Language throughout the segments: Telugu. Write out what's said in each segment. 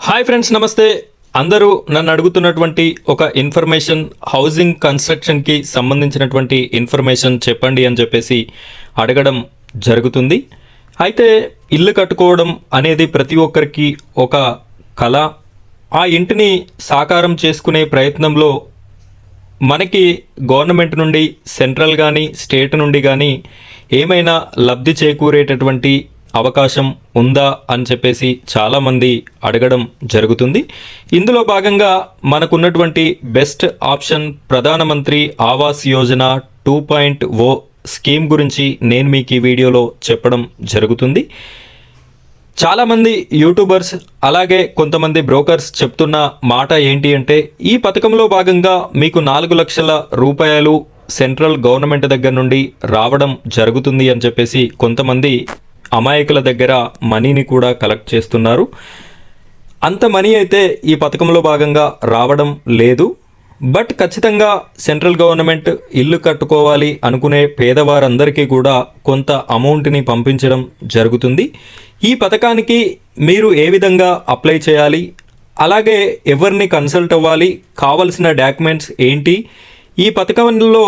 హాయ్ ఫ్రెండ్స్, నమస్తే. అందరూ నన్ను అడుగుతున్నటువంటి ఒక ఇన్ఫర్మేషన్, హౌసింగ్ కన్స్ట్రక్షన్కి సంబంధించినటువంటి ఇన్ఫర్మేషన్ చెప్పండి అని చెప్పేసి అడగడం జరుగుతుంది. అయితే ఇల్లు కట్టుకోవడం అనేది ప్రతి ఒక్కరికి ఒక కళ. ఆ ఇంటిని సాకారం చేసుకునే ప్రయత్నంలో మనకి గవర్నమెంట్ నుండి, సెంట్రల్ కానీ స్టేట్ నుండి కానీ ఏమైనా లబ్ధి చేకూరేటటువంటి అవకాశం ఉందా అని చెప్పేసి చాలామంది అడగడం జరుగుతుంది. ఇందులో భాగంగా మనకున్నటువంటి బెస్ట్ ఆప్షన్ ప్రధానమంత్రి ఆవాస్ యోజన 2.0 స్కీమ్ గురించి నేను మీకు ఈ వీడియోలో చెప్పడం జరుగుతుంది. చాలామంది యూట్యూబర్స్ అలాగే కొంతమంది బ్రోకర్స్ చెప్తున్న మాట ఏంటి అంటే, ఈ పథకంలో భాగంగా మీకు 4 లక్షల రూపాయలు సెంట్రల్ గవర్నమెంట్ దగ్గర నుండి రావడం జరుగుతుంది అని చెప్పేసి కొంతమంది అమాయకుల దగ్గర మనీని కూడా కలెక్ట్ చేస్తున్నారు. అంత మనీ అయితే ఈ పథకంలో భాగంగా రావడం లేదు. బట్ ఖచ్చితంగా సెంట్రల్ గవర్నమెంట్ ఇల్లు కట్టుకోవాలి అనుకునే పేదవారందరికీ కూడా కొంత అమౌంట్ని పంపించడం జరుగుతుంది. ఈ పథకానికి మీరు ఏ విధంగా అప్లై చేయాలి, అలాగే ఎవరిని కన్సల్ట్ అవ్వాలి, కావలసిన డాక్యుమెంట్స్ ఏంటి, ఈ పథకంలో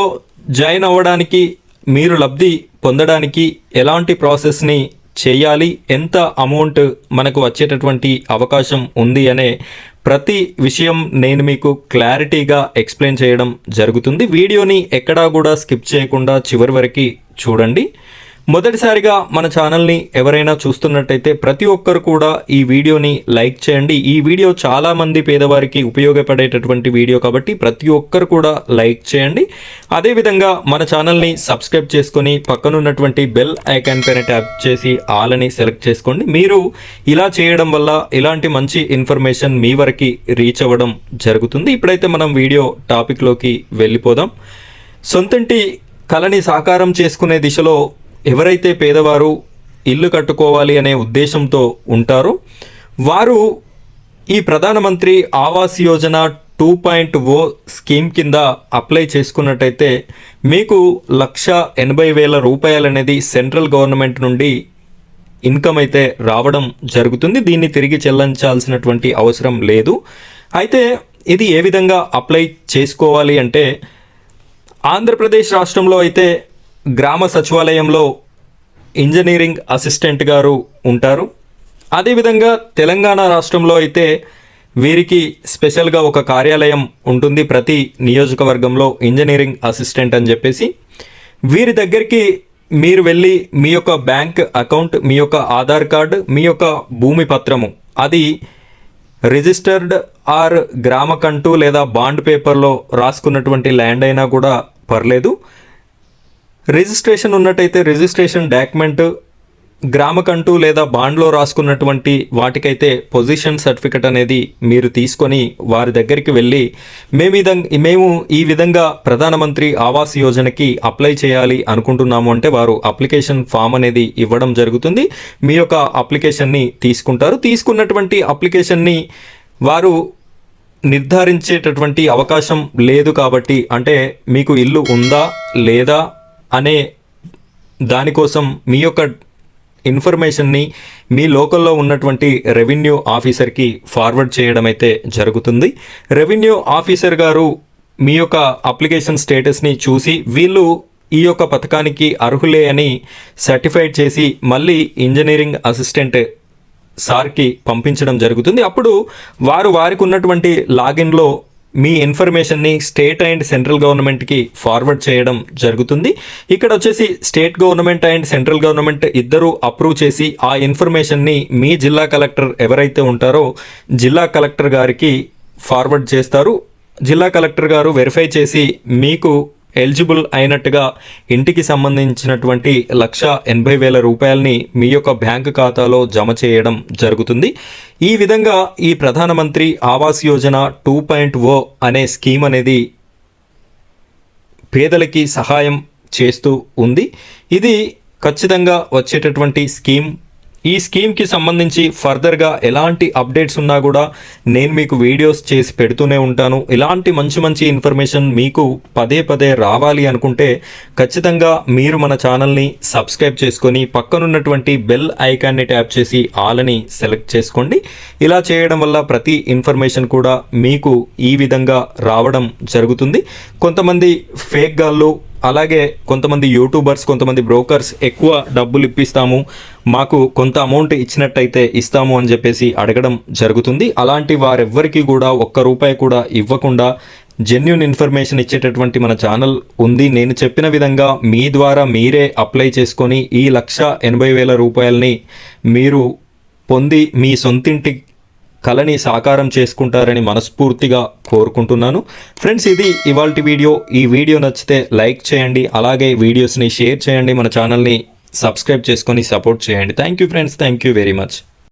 జాయిన్ అవ్వడానికి, మీరు లబ్ధి పొందడానికి ఎలాంటి ప్రాసెస్ని చేయాలి, ఎంత అమౌంట్ మనకు వచ్చేటటువంటి అవకాశం ఉంది అనే ప్రతి విషయం నేను మీకు క్లారిటీగా ఎక్స్ప్లెయిన్ చేయడం జరుగుతుంది. వీడియోని ఎక్కడా కూడా స్కిప్ చేయకుండా చివరి వరకు చూడండి. మొదటిసారిగా మన ఛానల్ని ఎవరైనా చూస్తున్నట్టయితే ప్రతి ఒక్కరు కూడా ఈ వీడియోని లైక్ చేయండి. ఈ వీడియో చాలామంది పేదవారికి ఉపయోగపడేటటువంటి వీడియో కాబట్టి ప్రతి ఒక్కరు కూడా లైక్ చేయండి. అదేవిధంగా మన ఛానల్ని సబ్స్క్రైబ్ చేసుకొని పక్కనున్నటువంటి బెల్ ఐకాన్ పైన ట్యాప్ చేసి ఆల్ అని సెలెక్ట్ చేసుకోండి. మీరు ఇలా చేయడం వల్ల ఇలాంటి మంచి ఇన్ఫర్మేషన్ మీ వరకు రీచ్ అవ్వడం జరుగుతుంది. ఇప్పుడైతే మనం వీడియో టాపిక్లోకి వెళ్ళిపోదాం. సొంతంటి కళని సాకారం చేసుకునే దిశలో ఎవరైతే పేదవారు ఇల్లు కట్టుకోవాలి అనే ఉద్దేశంతో ఉంటారో వారు ఈ ప్రధానమంత్రి ఆవాస్ యోజన 2.0 స్కీమ్ కింద అప్లై చేసుకున్నట్టయితే మీకు 1,80,000 రూపాయలు అనేది సెంట్రల్ గవర్నమెంట్ నుండి ఇన్కమ్ అయితే రావడం జరుగుతుంది. దీన్ని తిరిగి చెల్లించాల్సినటువంటి అవసరం లేదు. అయితే ఇది ఏ విధంగా అప్లై చేసుకోవాలి అంటే, ఆంధ్రప్రదేశ్ రాష్ట్రంలో అయితే గ్రామ సచివాలయంలో ఇంజనీరింగ్ అసిస్టెంట్ గారు ఉంటారు. అదేవిధంగా తెలంగాణ రాష్ట్రంలో అయితే వీరికి స్పెషల్గా ఒక కార్యాలయం ఉంటుంది ప్రతి నియోజకవర్గంలో, ఇంజనీరింగ్ అసిస్టెంట్ అని చెప్పేసి. వీరి దగ్గరికి మీరు వెళ్ళి మీ యొక్క బ్యాంక్ అకౌంట్, మీ యొక్క ఆధార్ కార్డు, మీ యొక్క భూమి పత్రము, అది రిజిస్టర్డ్ ఆర్ గ్రామకంటూ లేదా బాండ్ పేపర్లో రాసుకున్నటువంటి ల్యాండ్ అయినా కూడా పర్లేదు. రిజిస్ట్రేషన్ ఉన్నట్టయితే రిజిస్ట్రేషన్ డాక్యుమెంట్, గ్రామకంటూ లేదా బాండ్లో రాసుకున్నటువంటి వాటికైతే పొజిషన్ సర్టిఫికెట్ అనేది మీరు తీసుకొని వారి దగ్గరికి వెళ్ళి మేము ఈ విధంగా ప్రధానమంత్రి ఆవాస్ యోజనకి అప్లై చేయాలి అనుకుంటున్నాము అంటే వారు అప్లికేషన్ ఫామ్ అనేది ఇవ్వడం జరుగుతుంది. మీ యొక్క అప్లికేషన్ని తీసుకుంటారు. తీసుకున్నటువంటి అప్లికేషన్ని వారు నిర్ధారించేటటువంటి అవకాశం లేదు కాబట్టి, అంటే మీకు ఇల్లు ఉందా లేదా అనే దానికోసం మీ యొక్క ఇన్ఫర్మేషన్ని మీ లోకల్లో ఉన్నటువంటి రెవెన్యూ ఆఫీసర్కి ఫార్వర్డ్ చేయడం అయితే జరుగుతుంది. రెవెన్యూ ఆఫీసర్ గారు మీ యొక్క అప్లికేషన్ స్టేటస్ని చూసి వీళ్ళు ఈ యొక్క పథకానికి అర్హులే అని సర్టిఫైడ్ చేసి మళ్ళీ ఇంజనీరింగ్ అసిస్టెంట్ సార్కి పంపించడం జరుగుతుంది. అప్పుడు వారికి ఉన్నటువంటి లాగిన్లో మీ ఇన్ఫర్మేషన్ని స్టేట్ అండ్ సెంట్రల్ గవర్నమెంట్కి ఫార్వర్డ్ చేయడం జరుగుతుంది. ఇక్కడ వచ్చేసి state government and central government ఇద్దరు అప్రూవ్ చేసి ఆ ఇన్ఫర్మేషన్ని మీ జిల్లా కలెక్టర్ ఎవరైతే ఉంటారో జిల్లా కలెక్టర్ గారికి ఫార్వర్డ్ చేస్తారు. జిల్లా కలెక్టర్ గారు వెరిఫై చేసి మీకు ఎలిజిబుల్ అయినట్టుగా ఇంటికి సంబంధించినటువంటి 1,80,000 రూపాయలని మీ యొక్క బ్యాంకు ఖాతాలో జమ చేయడం జరుగుతుంది. ఈ విధంగా ఈ ప్రధానమంత్రి ఆవాస్ యోజన 2.0 అనే స్కీమ్ అనేది పేదలకి సహాయం చేస్తూ ఉంది. ఇది ఖచ్చితంగా వచ్చేటటువంటి స్కీమ్. ఈ స్కీమ్కి సంబంధించి ఫర్దర్గా ఎలాంటి అప్డేట్స్ ఉన్నా కూడా నేను మీకు వీడియోస్ చేసి పెడుతూనే ఉంటాను. ఇలాంటి మంచి మంచి ఇన్ఫర్మేషన్ మీకు పదే పదే రావాలి అనుకుంటే ఖచ్చితంగా మీరు మన ఛానల్ని సబ్స్క్రైబ్ చేసుకొని పక్కనున్నటువంటి బెల్ ఐకాన్ని ట్యాప్ చేసి ఆల్ అని సెలెక్ట్ చేసుకోండి. ఇలా చేయడం వల్ల ప్రతి ఇన్ఫర్మేషన్ కూడా మీకు ఈ విధంగా రావడం జరుగుతుంది. కొంతమంది ఫేక్ గాళ్ళు, అలాగే కొంతమంది యూట్యూబర్స్, కొంతమంది బ్రోకర్స్ ఎక్కువ డబ్బులు ఇప్పిస్తాము, మాకు కొంత అమౌంట్ ఇచ్చినట్టయితే ఇస్తాము అని చెప్పేసి అడగడం జరుగుతుంది. అలాంటి వారెవ్వరికీ కూడా ఒక్క రూపాయి కూడా ఇవ్వకుండా జెన్యూన్ ఇన్ఫర్మేషన్ ఇచ్చేటటువంటి మన ఛానల్ ఉంది. నేను చెప్పిన విధంగా మీ ద్వారా మీరే అప్లై చేసుకొని ఈ 1,80,000 రూపాయలని మీరు పొంది మీ సొంతింటి కళని సాకారం చేసుకుంటారని మనస్ఫూర్తిగా కోరుకుంటున్నాను. ఫ్రెండ్స్, ఇది ఇవాల్టి వీడియో. ఈ వీడియో నచ్చితే లైక్ చేయండి, అలాగే వీడియోస్ని షేర్ చేయండి, మన ఛానల్ని సబ్స్క్రైబ్ చేసుకొని సపోర్ట్ చేయండి. Thank you friends, thank you very much.